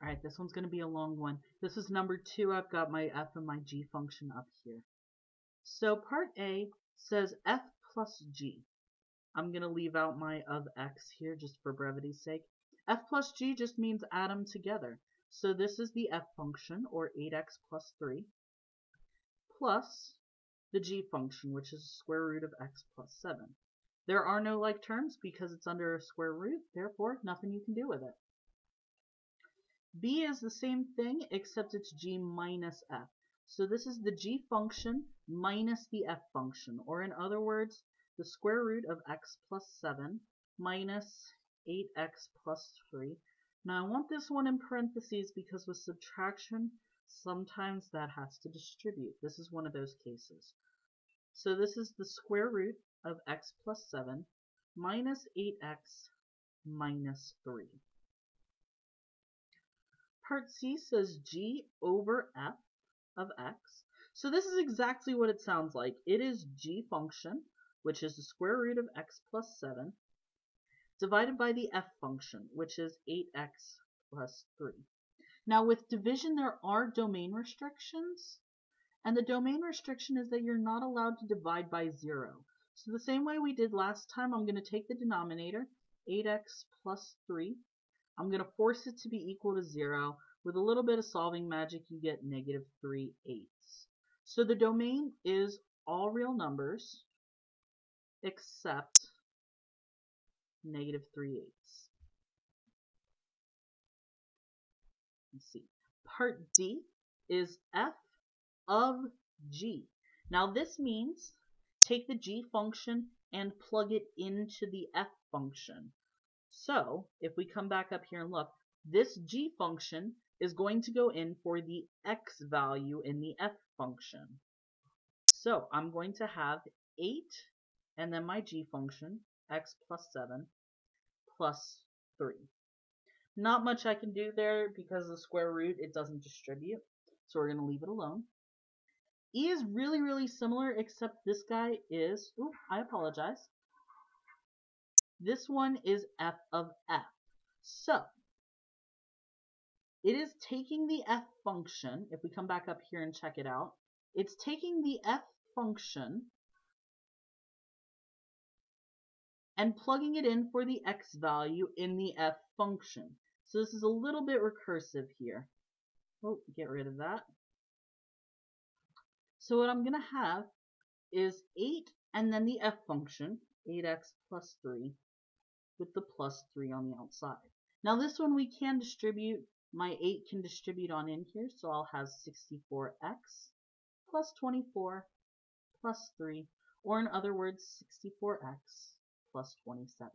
All right, this one's going to be a long one. This is number 2. I've got my f and my g function up here. So part A says f plus g. I'm going to leave out my of x here just for brevity's sake. F plus g just means add them together. So this is the f function, or 8x plus 3, plus the g function, which is the square root of x plus 7. There are no like terms because it's under a square root, therefore nothing you can do with it. B is the same thing except it's g minus f. So this is the g function minus the f function, or in other words, the square root of x plus 7 minus 8x plus 3. Now I want this one in parentheses because with subtraction, sometimes that has to distribute. This is one of those cases. So this is the square root of x plus 7 minus 8x minus 3. Part C says g over f of x. So this is exactly what it sounds like. It is g function, which is the square root of x plus 7, divided by the f function, which is 8x plus 3. Now with division, there are domain restrictions. And the domain restriction is that you're not allowed to divide by 0. So the same way we did last time, I'm going to take the denominator, 8x plus 3. I'm going to force it to be equal to 0. With a little bit of solving magic, you get negative 3/8. So the domain is all real numbers except negative 3/8. Let's see. Part D is f of g. Now this means take the g function and plug it into the f function. So if we come back up here and look, this g function is going to go in for the x value in the f function. So I'm going to have 8 and then my g function, x plus 7 plus 3. Not much I can do there because the square root, it doesn't distribute. So we're going to leave it alone. E is really, really similar, except this guy is, I apologize. This one is f of f. So, it is taking the f function, if we come back up here and check it out, it's taking the f function and plugging it in for the x value in the f function. So this is a little bit recursive here. Oh, get rid of that. So what I'm going to have is 8 and then the f function, 8x plus 3, with the plus 3 on the outside. Now this one we can distribute. My 8 can distribute on in here, so I'll have 64x plus 24 plus 3, or in other words, 64x plus 27.